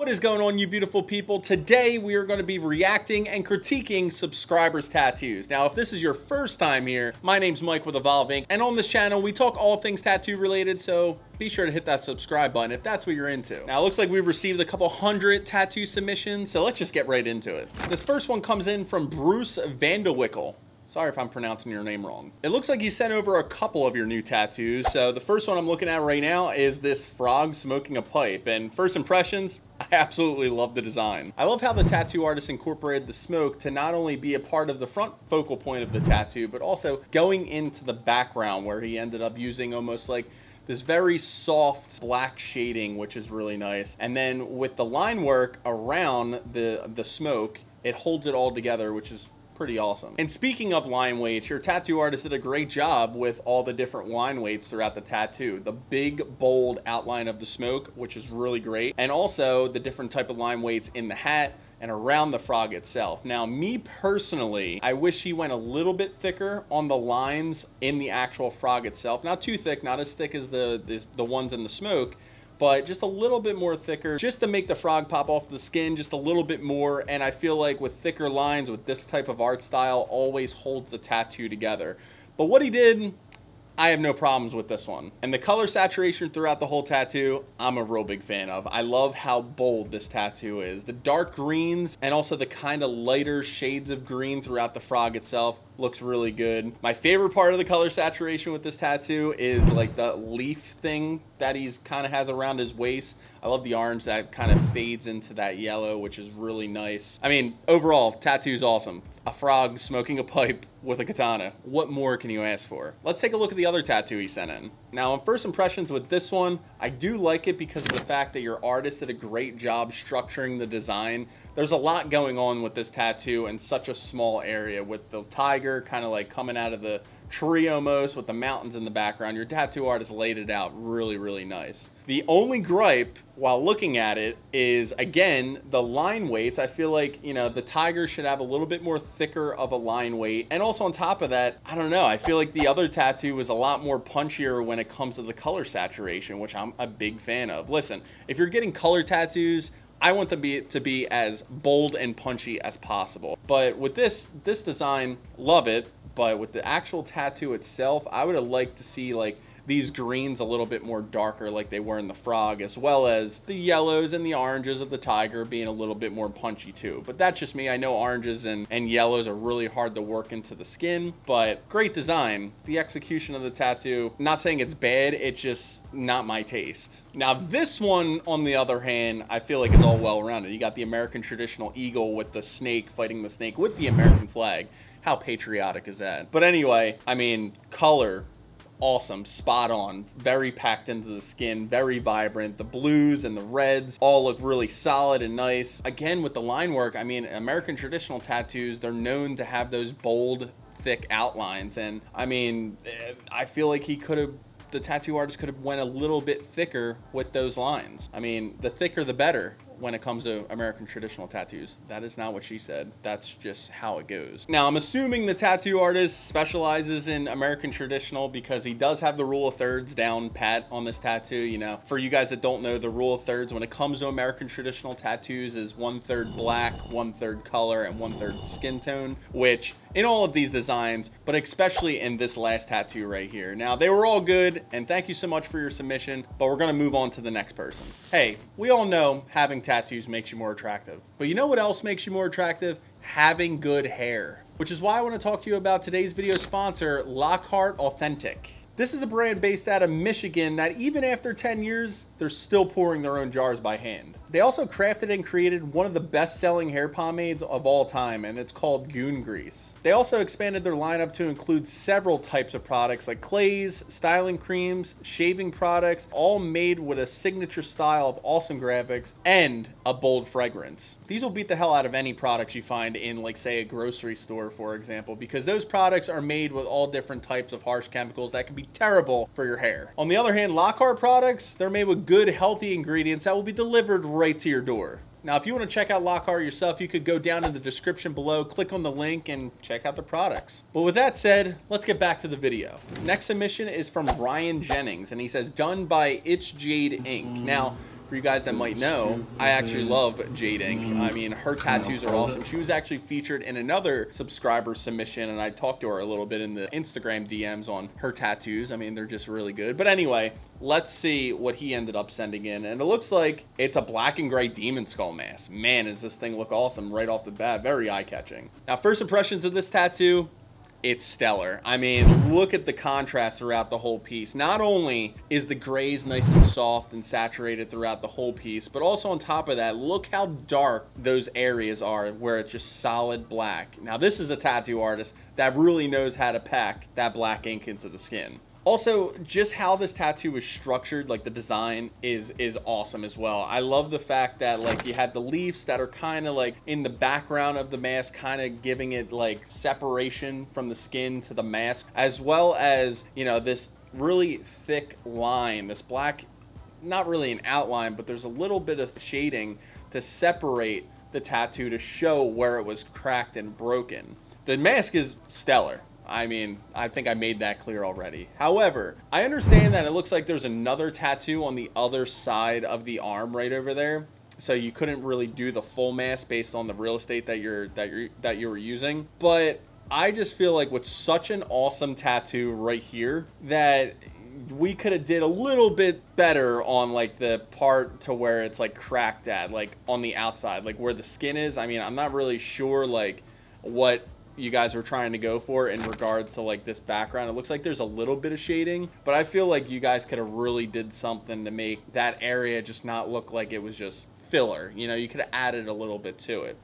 What is going on, you beautiful people? Today we are going to be reacting and critiquing subscribers' tattoos. Now, if this is your first time here, my name's Mike with EvolveINK, and on this channel we talk all things tattoo related, so be sure to hit that subscribe button if that's what you're into. Now, it looks like we've received a couple hundred tattoo submissions, so let's just get right into it. This first one comes in from Bruce Wickle. Sorry if I'm pronouncing your name wrong. It looks like you sent over a couple of your new tattoos. So the first one I'm looking at right now is this frog smoking a pipe. And first impressions, I absolutely love the design. I love how the tattoo artist incorporated the smoke to not only be a part of the front focal point of the tattoo, but also going into the background where he ended up using almost like this very soft black shading, which is really nice. And then with the line work around the smoke, it holds it all together, which is pretty awesome. And speaking of line weights, your tattoo artist did a great job with all the different line weights throughout the tattoo. The big, bold outline of the smoke, which is really great. And also the different type of line weights in the hat and around the frog itself. Now, me personally, I wish he went a little bit thicker on the lines in the actual frog itself. Not too thick, not as thick as the ones in the smoke, but just a little bit more thicker, just to make the frog pop off the skin just a little bit more. And I feel like with thicker lines, with this type of art style, always holds the tattoo together. But what he did, I have no problems with this one. And the color saturation throughout the whole tattoo, I'm a real big fan of. I love how bold this tattoo is. The dark greens and also the kind of lighter shades of green throughout the frog itself looks really good. My favorite part of the color saturation with this tattoo is like the leaf thing that he's kind of has around his waist. I love the orange that kind of fades into that yellow, which is really nice. I mean, overall, tattoo's awesome. A frog smoking a pipe with a katana. What more can you ask for? Let's take a look at the other tattoo he sent in. Now, on first impressions with this one, I do like it because of the fact that your artist did a great job structuring the design. There's a lot going on with this tattoo in such a small area, with the tiger kind of like coming out of the tree almost, with the mountains in the background. Your tattoo artist laid it out really, really nice. The only gripe while looking at it is, again, the line weights. I feel like, you know, the tiger should have a little bit more thicker of a line weight. And also on top of that, I don't know, I feel like the other tattoo was a lot more punchier when it comes to the color saturation, which I'm a big fan of. Listen, if you're getting color tattoos, I want them to be as bold and punchy as possible. But with this design, love it. But with the actual tattoo itself, I would have liked to see like these greens a little bit more darker like they were in the frog, as well as the yellows and the oranges of the tiger being a little bit more punchy too. But that's just me. I know oranges and yellows are really hard to work into the skin, but great design. The execution of the tattoo, not saying it's bad, it's just not my taste. Now, this one, on the other hand, I feel like is all well-rounded. You got the American traditional eagle with the snake fighting the snake with the American flag. How patriotic is that? But anyway, I mean, color, awesome, spot on, very packed into the skin, very vibrant. The blues and the reds all look really solid and nice. Again, with the line work, I mean, American traditional tattoos, they're known to have those bold, thick outlines. And I mean, I feel like the tattoo artist could have went a little bit thicker with those lines. I mean, the thicker the better when it comes to American traditional tattoos. That is not what she said. That's just how it goes. Now, I'm assuming the tattoo artist specializes in American traditional because he does have the rule of thirds down pat on this tattoo. You know, for you guys that don't know, the rule of thirds when it comes to American traditional tattoos is 1/3 black, 1/3 color, and 1/3 skin tone, which in all of these designs, but especially in this last tattoo right here. Now, they were all good, and thank you so much for your submission, but we're gonna move on to the next person. Hey, we all know having tattoos makes you more attractive, but you know what else makes you more attractive? Having good hair. Which is why I want to talk to you about today's video sponsor, Lockhart Authentic. This is a brand based out of Michigan that even after 10 years, they're still pouring their own jars by hand. They also crafted and created one of the best-selling hair pomades of all time, and it's called Goon Grease. They also expanded their lineup to include several types of products like clays, styling creams, shaving products, all made with a signature style of awesome graphics and a bold fragrance. These will beat the hell out of any products you find in, like, say, a grocery store, for example, because those products are made with all different types of harsh chemicals that can be terrible for your hair. On the other hand, Lockhart products, they're made with good, healthy ingredients that will be delivered right to your door. Now, if you want to check out Lockhart yourself, you could go down in the description below, click on the link, and check out the products. But with that said, let's get back to the video. Next submission is from Ryan Jennings, and he says, done by It's Jade Ink. Now, For you guys that might know, I actually love Jade Ink. I mean, her tattoos are awesome. She was actually featured in another subscriber submission, and I talked to her a little bit in the Instagram DMs on her tattoos. I mean, they're just really good. But anyway, let's see what he ended up sending in. And it looks like it's a black and gray demon skull mask. Man, does this thing look awesome right off the bat. Very eye-catching. Now, first impressions of this tattoo, it's stellar. I mean, look at the contrast throughout the whole piece. Not only is the grays nice and soft and saturated throughout the whole piece, but also on top of that, look how dark those areas are where it's just solid black. Now, this is a tattoo artist that really knows how to pack that black ink into the skin. Also, just how this tattoo is structured, like the design is awesome as well. I love the fact that like you have the leaves that are kind of like in the background of the mask, kind of giving it like separation from the skin to the mask, as well as, you know, this really thick line, this black, not really an outline, but there's a little bit of shading to separate the tattoo to show where it was cracked and broken. The mask is stellar. I mean, I think I made that clear already. However, I understand that it looks like there's another tattoo on the other side of the arm right over there. So you couldn't really do the full mask based on the real estate that you were using. But I just feel like with such an awesome tattoo right here that we could have did a little bit better on like the part to where it's like cracked at, like on the outside, like where the skin is. I mean, I'm not really sure like what you guys are trying to go for in regards to like this background. It looks like there's a little bit of shading, but I feel like you guys could have really did something to make that area just not look like it was just filler. You know, you could have added a little bit to it.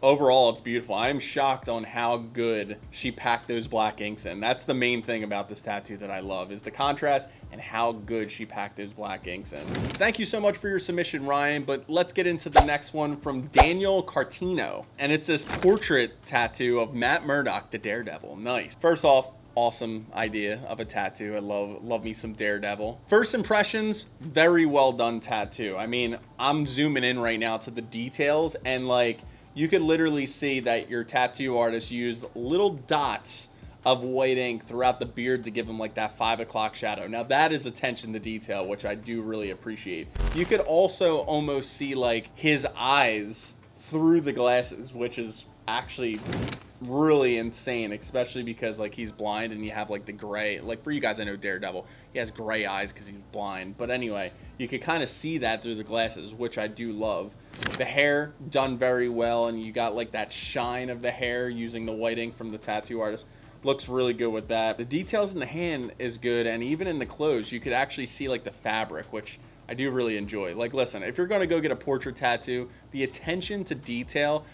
Overall, it's beautiful. I'm shocked on how good she packed those black inks in. That's the main thing about this tattoo that I love, is the contrast and how good she packed those black inks in. Thank you so much for your submission, Ryan, but let's get into the next one from Daniel Cartino. And it's this portrait tattoo of Matt Murdock, the Daredevil. Nice. First off, awesome idea of a tattoo. I love me some Daredevil. First impressions, very well done tattoo. I mean, I'm zooming in right now to the details, and like, you could literally see that your tattoo artist used little dots of white ink throughout the beard to give him like that 5 o'clock shadow. Now that is attention to detail, which I do really appreciate. You could also almost see like his eyes through the glasses, which is actually really insane, especially because like he's blind and you have like the gray, like for you guys, I know Daredevil, he has gray eyes because he's blind, but anyway, you could kind of see that through the glasses, which I do love. The hair done very well, and you got like that shine of the hair using the white ink from the tattoo artist. Looks really good with that. The details in the hand is good, and even in the clothes you could actually see like the fabric, which I do really enjoy. Like, listen, if you're gonna go get a portrait tattoo, the attention to detail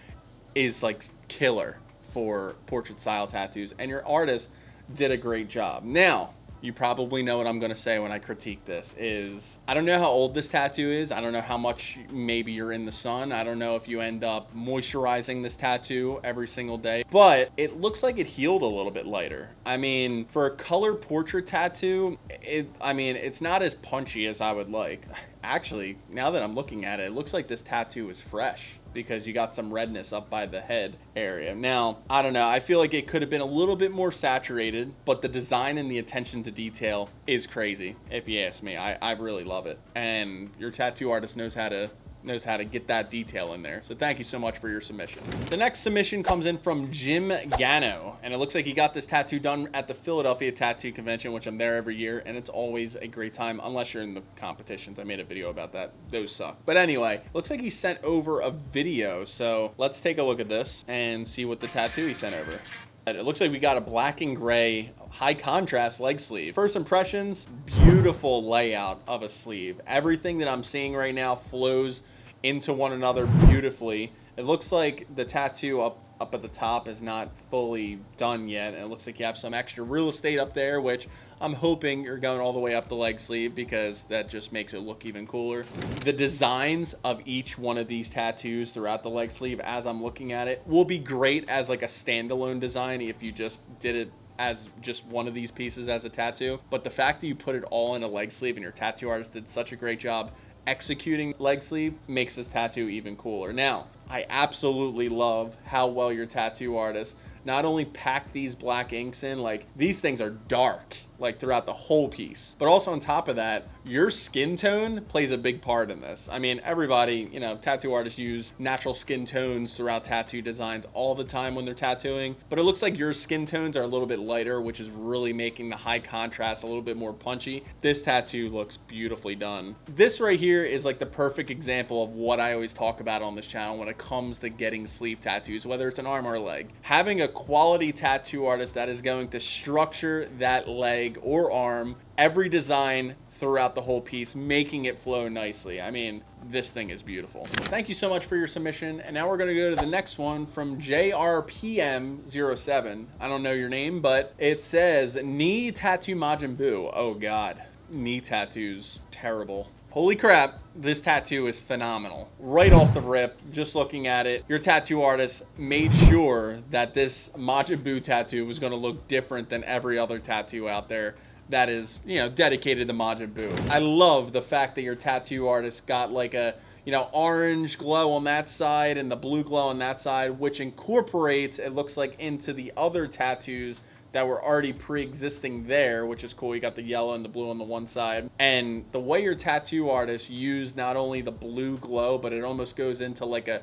is like killer for portrait style tattoos, and your artist did a great job. Now, you probably know what I'm going to say when I critique this is, I don't know how old this tattoo is. I don't know how much maybe you're in the sun. I don't know if you end up moisturizing this tattoo every single day, but it looks like it healed a little bit lighter. I mean, for a color portrait tattoo, it's not as punchy as I would like. Actually, now that I'm looking at it, it looks like this tattoo is fresh, because you got some redness up by the head area. Now, I don't know, I feel like it could have been a little bit more saturated, but the design and the attention to detail is crazy, if you ask me. I really love it. And your tattoo artist knows how to get that detail in there. So thank you so much for your submission. The next submission comes in from Jim Goano, and it looks like he got this tattoo done at the Philadelphia Tattoo Convention, which I'm there every year, and it's always a great time, unless you're in the competitions. I made a video about that. Those suck. But anyway, looks like he sent over a video, so let's take a look at this and see what the tattoo he sent over. It looks like we got a black and gray high contrast leg sleeve. First impressions, beautiful layout of a sleeve. Everything that I'm seeing right now flows into one another beautifully. It looks like the tattoo up at the top is not fully done yet, and it looks like you have some extra real estate up there, which I'm hoping you're going all the way up the leg sleeve, because that just makes it look even cooler. The designs of each one of these tattoos throughout the leg sleeve, as I'm looking at it, will be great as like a standalone design if you just did it as just one of these pieces as a tattoo. But the fact that you put it all in a leg sleeve and your tattoo artist did such a great job executing leg sleeve makes this tattoo even cooler. Now, I absolutely love how well your tattoo artist not only packed these black inks in, like these things are dark. like throughout the whole piece. But also on top of that, your skin tone plays a big part in this. I mean, everybody, you know, tattoo artists use natural skin tones throughout tattoo designs all the time when they're tattooing, but it looks like your skin tones are a little bit lighter, which is really making the high contrast a little bit more punchy. This tattoo looks beautifully done. This right here is like the perfect example of what I always talk about on this channel when it comes to getting sleeve tattoos, whether it's an arm or a leg. Having a quality tattoo artist that is going to structure that leg or arm, every design throughout the whole piece, making it flow nicely. I mean, this thing is beautiful. Thank you so much for your submission. And now we're gonna go to the next one from JRPM07. I don't know your name, but it says, knee tattoo Majin Buu. Oh God, knee tattoos, terrible. Holy crap, this tattoo is phenomenal. Right off the rip, just looking at it, your tattoo artist made sure that this Majin Buu tattoo was gonna look different than every other tattoo out there that is, you know, dedicated to Majin Buu. I love the fact that your tattoo artist got like a, you know, orange glow on that side and the blue glow on that side, which incorporates, it looks like, into the other tattoos that were already pre-existing there, which is cool. You got the yellow and the blue on the one side. And the way your tattoo artist used not only the blue glow, but it almost goes into like a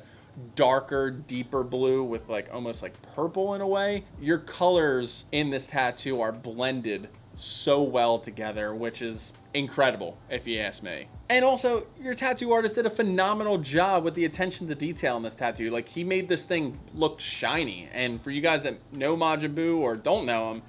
darker, deeper blue with like almost like purple in a way. Your colors in this tattoo are blended so well together, which is incredible if you ask me. And also, your tattoo artist did a phenomenal job with the attention to detail in this tattoo. Like, he made this thing look shiny. And for you guys that know Majin Buu or don't know him,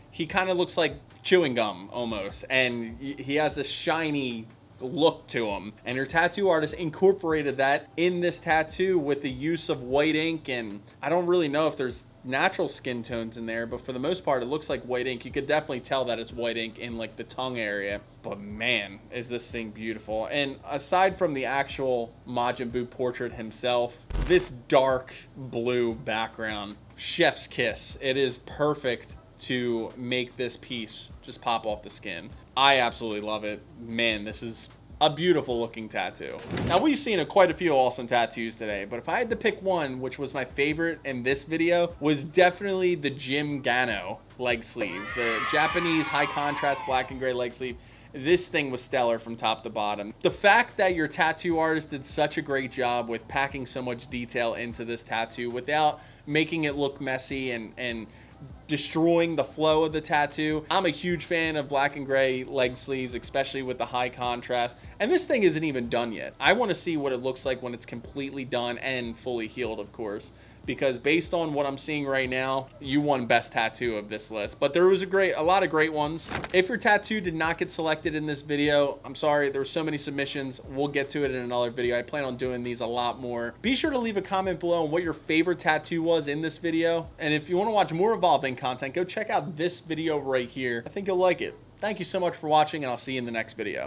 he kind of looks like chewing gum almost, and he has this shiny look to him, and your tattoo artist incorporated that in this tattoo with the use of white ink. And I don't really know if there's natural skin tones in there, but for the most part it looks like white ink. You could definitely tell that it's white ink in like the tongue area. But man, is this thing beautiful. And aside from the actual Majin Buu portrait himself, this dark blue background, chef's kiss. It is perfect to make this piece just pop off the skin. I absolutely love it. Man, this is a beautiful looking tattoo. Now, we've seen quite a few awesome tattoos today, but if I had to pick one, which was my favorite in this video, was definitely the Goano leg sleeve, the Japanese high contrast black and gray leg sleeve. This thing was stellar from top to bottom. The fact that your tattoo artist did such a great job with packing so much detail into this tattoo without making it look messy and destroying the flow of the tattoo. I'm a huge fan of black and gray leg sleeves, especially with the high contrast. And this thing isn't even done yet. I want to see what it looks like when it's completely done and fully healed, of course, because based on what I'm seeing right now, you won best tattoo of this list. But there was a lot of great ones. If your tattoo did not get selected in this video, I'm sorry, there were so many submissions. We'll get to it in another video. I plan on doing these a lot more. Be sure to leave a comment below on what your favorite tattoo was in this video. And if you want to watch more EvolveINK content, go check out this video right here. I think you'll like it. Thank you so much for watching, and I'll see you in the next video.